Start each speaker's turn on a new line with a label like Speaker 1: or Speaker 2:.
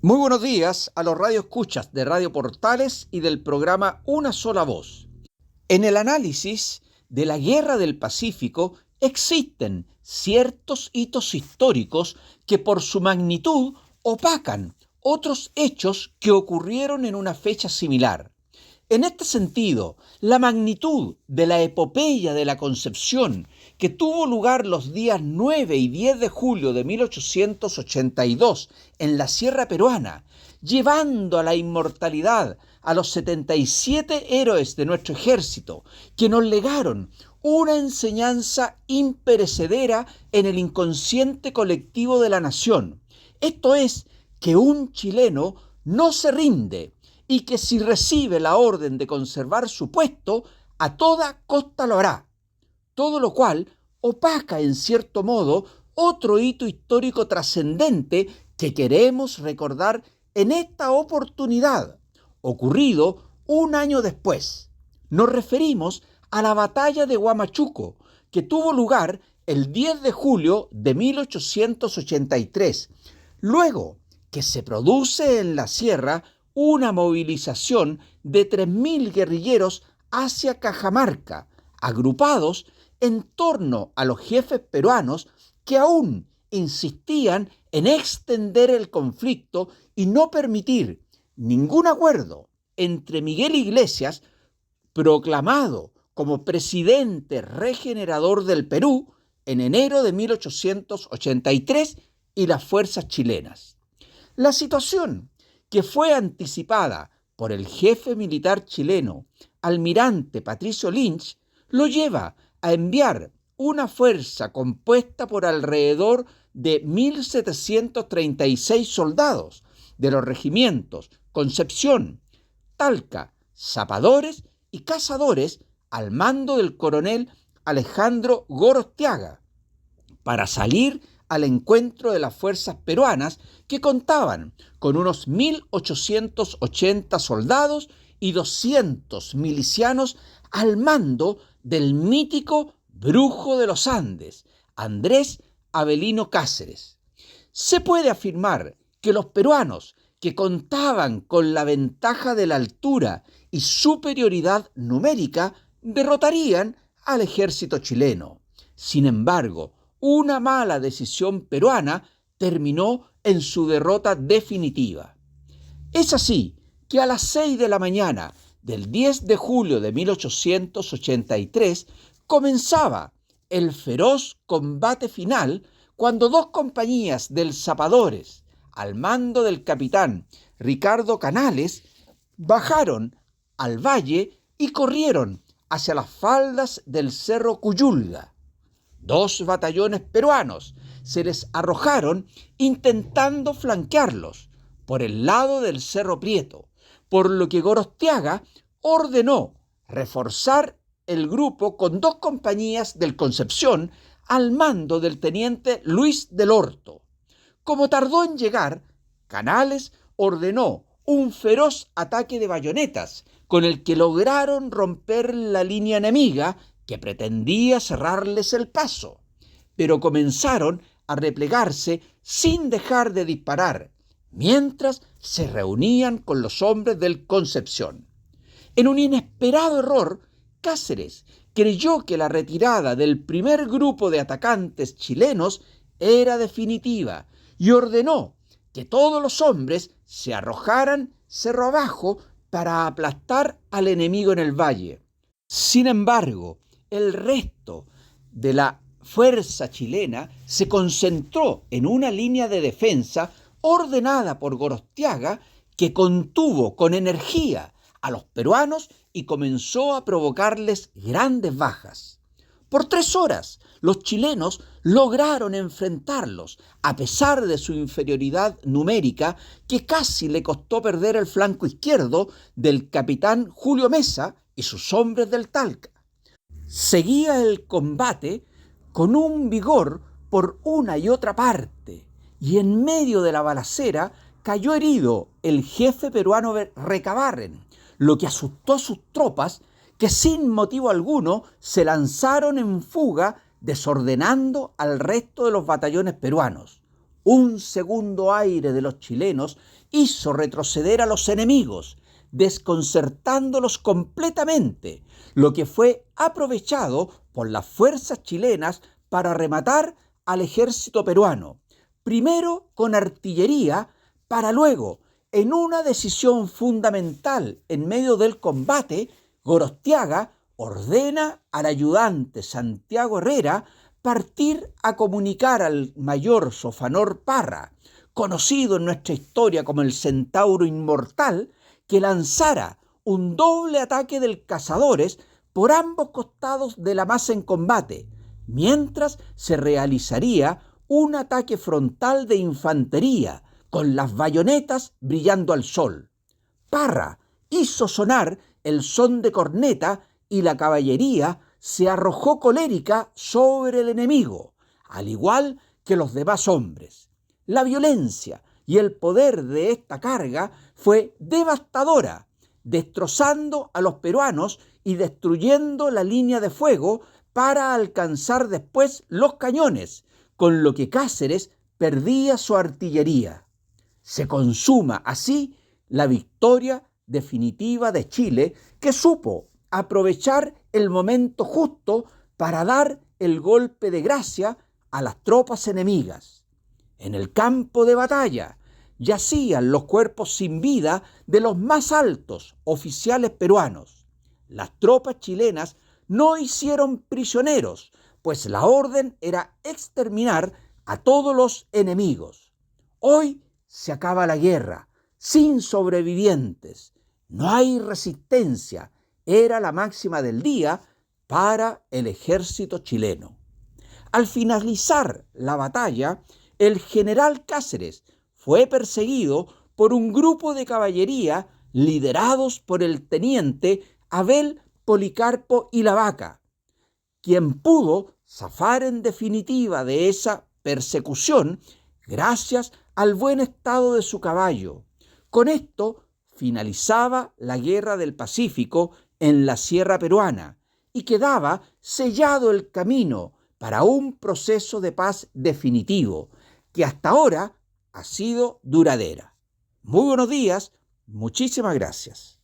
Speaker 1: Muy buenos días a los radioescuchas de Radio Portales y del programa Una Sola Voz. En el análisis de la Guerra del Pacífico existen ciertos hitos históricos que por su magnitud opacan otros hechos que ocurrieron en una fecha similar. En este sentido, la magnitud de la epopeya de la Concepción, que tuvo lugar los días 9 y 10 de julio de 1882 en la Sierra Peruana, llevando a la inmortalidad a los 77 héroes de nuestro ejército, que nos legaron una enseñanza imperecedera en el inconsciente colectivo de la nación. Esto es, que un chileno no se rinde, y que si recibe la orden de conservar su puesto, a toda costa lo hará. Todo lo cual opaca en cierto modo otro hito histórico trascendente que queremos recordar en esta oportunidad, ocurrido un año después. Nos referimos a la batalla de Huamachuco, que tuvo lugar el 10 de julio de 1883, luego que se produce en la sierra una movilización de 3.000 guerrilleros hacia Cajamarca, agrupados en torno a los jefes peruanos que aún insistían en extender el conflicto y no permitir ningún acuerdo entre Miguel Iglesias, proclamado como presidente regenerador del Perú en enero de 1883, y las fuerzas chilenas. La situación, que fue anticipada por el jefe militar chileno, almirante Patricio Lynch, lo lleva a enviar una fuerza compuesta por alrededor de 1.736 soldados de los regimientos Concepción, Talca, Zapadores y Cazadores al mando del coronel Alejandro Gorostiaga, para salir al encuentro de las fuerzas peruanas, que contaban con unos 1.880 soldados y 200 milicianos al mando del mítico Brujo de los Andes, Andrés Avelino Cáceres. Se puede afirmar que los peruanos, que contaban con la ventaja de la altura y superioridad numérica, derrotarían al ejército chileno. Sin embargo, una mala decisión peruana terminó en su derrota definitiva. Es así que a las 6 de la mañana del 10 de julio de 1883 comenzaba el feroz combate final, cuando dos compañías del Zapadores, al mando del capitán Ricardo Canales, bajaron al valle y corrieron hacia las faldas del Cerro Cuyulga. Dos batallones peruanos se les arrojaron intentando flanquearlos por el lado del Cerro Prieto, por lo que Gorostiaga ordenó reforzar el grupo con dos compañías del Concepción al mando del teniente Luis del Horto. Como tardó en llegar, Canales ordenó un feroz ataque de bayonetas, con el que lograron romper la línea enemiga que pretendía cerrarles el paso, pero comenzaron a replegarse sin dejar de disparar, mientras se reunían con los hombres del Concepción. En un inesperado error, Cáceres creyó que la retirada del primer grupo de atacantes chilenos era definitiva y ordenó que todos los hombres se arrojaran cerro abajo para aplastar al enemigo en el valle. Sin embargo, el resto de la fuerza chilena se concentró en una línea de defensa ordenada por Gorostiaga, que contuvo con energía a los peruanos y comenzó a provocarles grandes bajas. Por 3 horas, los chilenos lograron enfrentarlos, a pesar de su inferioridad numérica, que casi le costó perder el flanco izquierdo del capitán Julio Mesa y sus hombres del Talca. Seguía el combate con un vigor por una y otra parte, y en medio de la balacera cayó herido el jefe peruano Recabarren, lo que asustó a sus tropas, que sin motivo alguno se lanzaron en fuga, desordenando al resto de los batallones peruanos. Un segundo aire de los chilenos hizo retroceder a los enemigos, desconcertándolos completamente, lo que fue aprovechado por las fuerzas chilenas para rematar al ejército peruano, primero con artillería, para luego, en una decisión fundamental en medio del combate, Gorostiaga ordena al ayudante Santiago Herrera partir a comunicar al mayor Sofanor Parra, conocido en nuestra historia como el Centauro Inmortal, que lanzara un doble ataque de cazadores por ambos costados de la masa en combate, mientras se realizaría un ataque frontal de infantería, con las bayonetas brillando al sol. Parra hizo sonar el son de corneta y la caballería se arrojó colérica sobre el enemigo, al igual que los demás hombres. La violencia y el poder de esta carga fue devastadora, destrozando a los peruanos y destruyendo la línea de fuego para alcanzar después los cañones, con lo que Cáceres perdía su artillería. Se consuma así la victoria definitiva de Chile, que supo aprovechar el momento justo para dar el golpe de gracia a las tropas enemigas. En el campo de batalla yacían los cuerpos sin vida de los más altos oficiales peruanos. Las tropas chilenas no hicieron prisioneros, pues la orden era exterminar a todos los enemigos. Hoy se acaba la guerra, sin sobrevivientes. No hay resistencia, era la máxima del día para el ejército chileno. Al finalizar la batalla, el general Cáceres fue perseguido por un grupo de caballería liderados por el teniente Abel Policarpo y la Vaca, quien pudo zafar en definitiva de esa persecución gracias al buen estado de su caballo. Con esto finalizaba la Guerra del Pacífico en la Sierra Peruana y quedaba sellado el camino para un proceso de paz definitivo que hasta ahora ha sido duradera. Muy buenos días, muchísimas gracias.